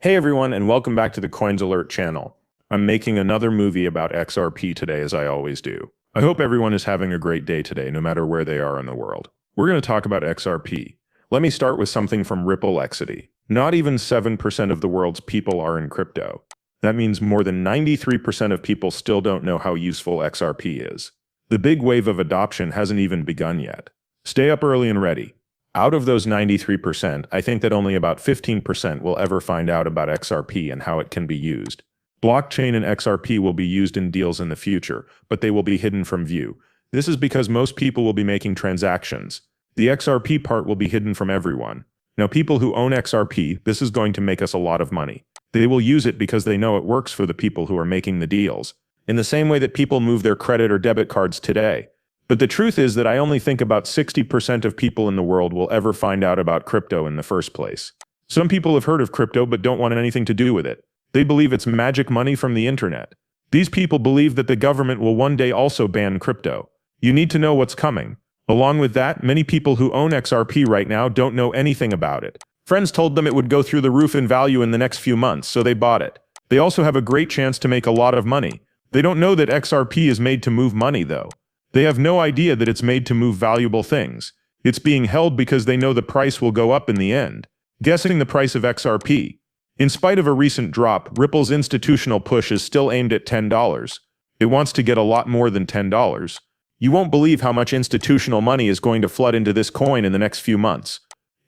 Hey everyone, and welcome back to the Coins Alert channel. I'm making another movie about XRP today, as I always do. I hope everyone is having a great day today, no matter where they are in the world. We're going to talk about XRP. Let me start with something from Ripple.ht. Not even 7% of the world's people are in crypto. That means more than 93% of people still don't know how useful XRP is. The big wave of adoption hasn't even begun yet. Stay up early and ready. Out of those 93%, I think that only about 15% will ever find out about XRP and how it can be used. Blockchain and XRP will be used in deals in the future, but they will be hidden from view. This is because most people will be making transactions. The XRP part will be hidden from everyone. Now, people who own XRP, this is going to make us a lot of money. They will use it because they know it works for the people who are making the deals, in the same way that people move their credit or debit cards today. But the truth is that I only think about 60% of people in the world will ever find out about crypto in the first place. Some people have heard of crypto but don't want anything to do with it. They believe it's magic money from the internet. These people believe that the government will one day also ban crypto. You need to know what's coming. Along with that, many people who own XRP right now don't know anything about it. Friends told them it would go through the roof in value in the next few months, so they bought it. They also have a great chance to make a lot of money. They don't know that XRP is made to move money, though. They have no idea that it's made to move valuable things. It's being held because they know the price will go up in the end. Guessing the price of XRP. In spite of a recent drop, Ripple's institutional push is still aimed at $10. It wants to get a lot more than $10. You won't believe how much institutional money is going to flood into this coin in the next few months.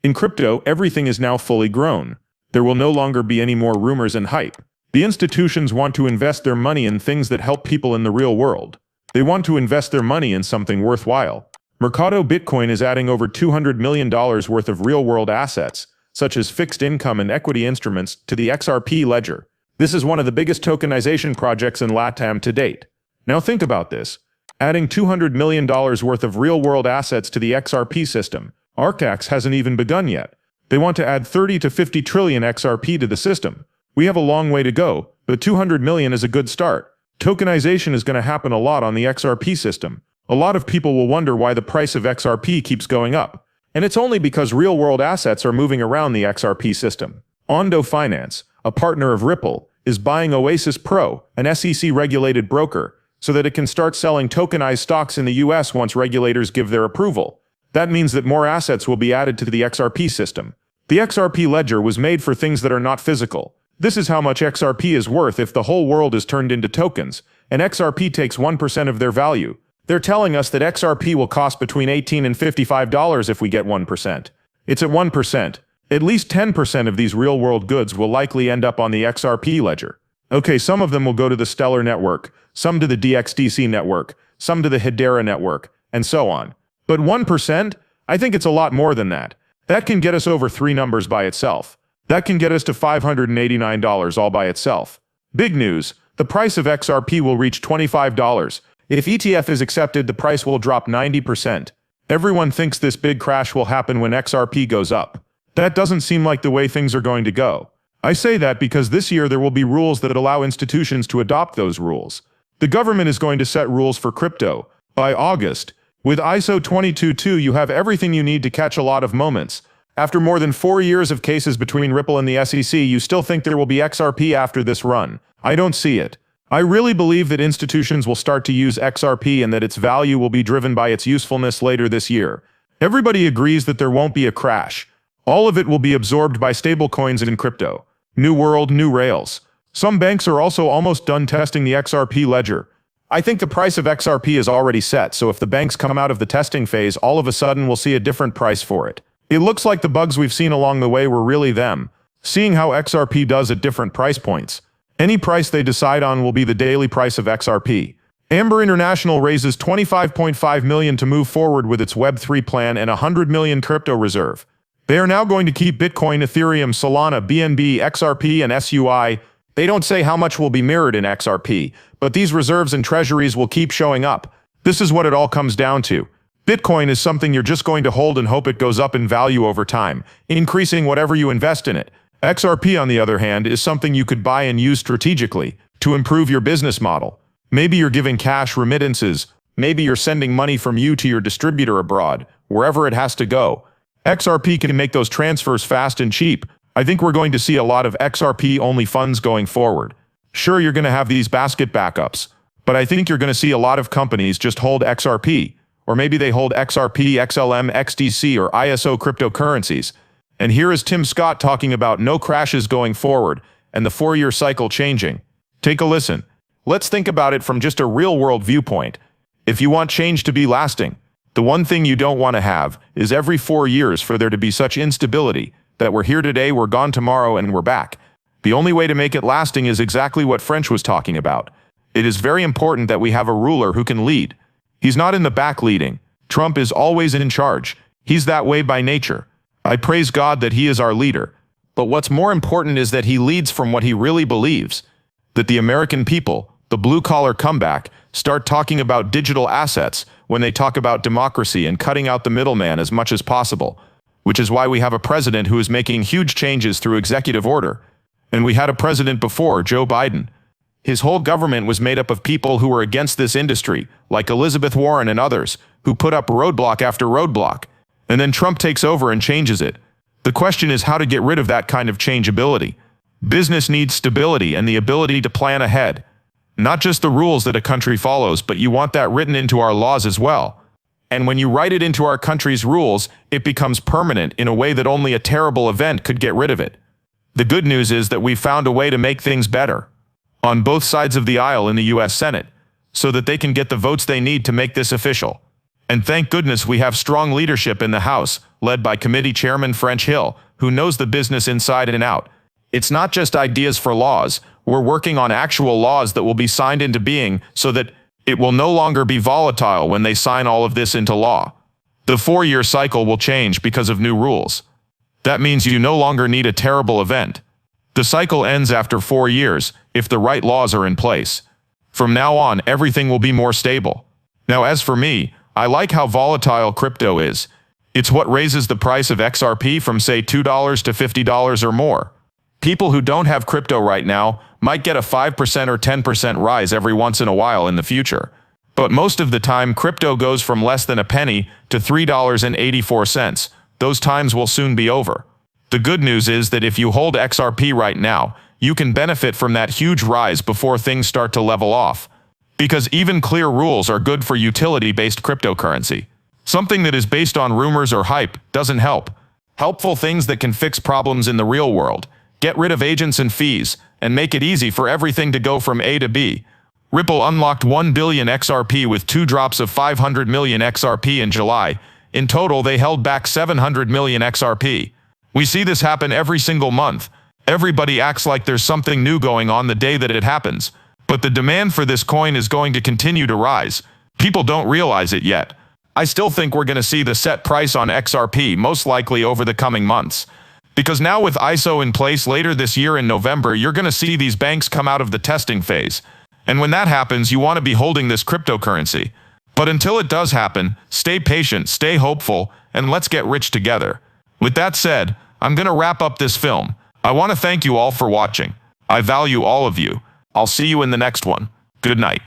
In crypto, everything is now fully grown. There will no longer be any more rumors and hype. The institutions want to invest their money in things that help people in the real world. They want to invest their money in something worthwhile. Mercado Bitcoin is adding over $200 million worth of real-world assets, such as fixed income and equity instruments, to the XRP ledger. This is one of the biggest tokenization projects in LATAM to date. Now think about this. Adding $200 million worth of real-world assets to the XRP system. Arcax hasn't even begun yet. They want to add 30 to 50 trillion XRP to the system. We have a long way to go, but 200 million is a good start. Tokenization is going to happen a lot on the XRP system. A lot of people will wonder why the price of XRP keeps going up. And it's only because real-world assets are moving around the XRP system. Ondo Finance, a partner of Ripple, is buying Oasis Pro, an SEC-regulated broker, so that it can start selling tokenized stocks in the US once regulators give their approval. That means that more assets will be added to the XRP system. The XRP ledger was made for things that are not physical. This is how much XRP is worth if the whole world is turned into tokens, and XRP takes 1% of their value. They're telling us that XRP will cost between $18 and $55 if we get 1%. It's at 1%. At least 10% of these real-world goods will likely end up on the XRP ledger. Okay, some of them will go to the Stellar network, some to the DXDC network, some to the Hedera network, and so on. But 1%? I think it's a lot more than that. That can get us over 3 numbers by itself. That can get us to $589 all by itself. Big news, the price of XRP will reach $25. If ETF is accepted, the price will drop 90%. Everyone thinks this big crash will happen when XRP goes up. That doesn't seem like the way things are going to go. I say that because this year there will be rules that allow institutions to adopt those rules. The government is going to set rules for crypto. By August, with ISO 222 you have everything you need to catch a lot of moments. After more than 4 years of cases between Ripple and the SEC, you still think there will be XRP after this run. I don't see it. I really believe that institutions will start to use XRP and that its value will be driven by its usefulness later this year. Everybody agrees that there won't be a crash. All of it will be absorbed by stablecoins and crypto. New world, new rails. Some banks are also almost done testing the XRP ledger. I think the price of XRP is already set, so if the banks come out of the testing phase, all of a sudden we'll see a different price for it. It looks like the bugs we've seen along the way were really them, seeing how XRP does at different price points. Any price they decide on will be the daily price of XRP. Amber International raises $25.5 million to move forward with its Web3 plan and $100 million crypto reserve. They are now going to keep Bitcoin, Ethereum, Solana, BNB, XRP, and SUI. They don't say how much will be mirrored in XRP, but these reserves and treasuries will keep showing up. This is what it all comes down to. Bitcoin is something you're just going to hold and hope it goes up in value over time, increasing whatever you invest in it. XRP, on the other hand, is something you could buy and use strategically to improve your business model. Maybe you're giving cash remittances. Maybe you're sending money from you to your distributor abroad, wherever it has to go. XRP can make those transfers fast and cheap. I think we're going to see a lot of XRP-only funds going forward. Sure, you're going to have these basket backups, but I think you're going to see a lot of companies just hold XRP, or maybe they hold XRP, XLM, XDC, or ISO cryptocurrencies. And here is Tim Scott talking about no crashes going forward and the 4-year cycle changing. Take a listen. Let's think about it from just a real-world viewpoint. If you want change to be lasting, the one thing you don't want to have is every 4 years for there to be such instability that we're here today, we're gone tomorrow, and we're back. The only way to make it lasting is exactly what French was talking about. It is very important that we have a ruler who can lead. He's not in the back leading. Trump is always in charge. He's that way by nature. I praise God that he is our leader. But what's more important is that he leads from what he really believes. That the American people, the blue-collar comeback, start talking about digital assets when they talk about democracy and cutting out the middleman as much as possible. Which is why we have a president who is making huge changes through executive order. And we had a president before, Joe Biden. His whole government was made up of people who were against this industry, like Elizabeth Warren and others, who put up roadblock after roadblock. And then Trump takes over and changes it. The question is how to get rid of that kind of changeability. Business needs stability and the ability to plan ahead. Not just the rules that a country follows, but you want that written into our laws as well. And when you write it into our country's rules, it becomes permanent in a way that only a terrible event could get rid of it. The good news is that we've found a way to make things better on both sides of the aisle in the US Senate, so that they can get the votes they need to make this official. And thank goodness we have strong leadership in the House, led by Committee Chairman French Hill, who knows the business inside and out. It's not just ideas for laws, we're working on actual laws that will be signed into being so that it will no longer be volatile when they sign all of this into law. The 4-year cycle will change because of new rules. That means you no longer need a terrible event. The cycle ends after 4 years, if the right laws are in place. From now on, everything will be more stable. Now, as for me, I like how volatile crypto is. It's what raises the price of XRP from, say, $2 to $50 or more. People who don't have crypto right now might get a 5% or 10% rise every once in a while in the future. But most of the time, crypto goes from less than a penny to $3.84. Those times will soon be over. The good news is that if you hold XRP right now, you can benefit from that huge rise before things start to level off. Because even clear rules are good for utility-based cryptocurrency. Something that is based on rumors or hype doesn't help. Helpful things that can fix problems in the real world, get rid of agents and fees, and make it easy for everything to go from A to B. Ripple unlocked 1 billion XRP with 2 drops of 500 million XRP in July. In total, they held back 700 million XRP. We see this happen every single month. Everybody acts like there's something new going on the day that it happens. But the demand for this coin is going to continue to rise. People don't realize it yet. I still think we're going to see the set price on XRP most likely over the coming months. Because now with ISO in place later this year in November, you're going to see these banks come out of the testing phase. And when that happens, you want to be holding this cryptocurrency. But until it does happen, stay patient, stay hopeful, and let's get rich together. With that said, I'm going to wrap up this film. I want to thank you all for watching. I value all of you. I'll see you in the next one. Good night.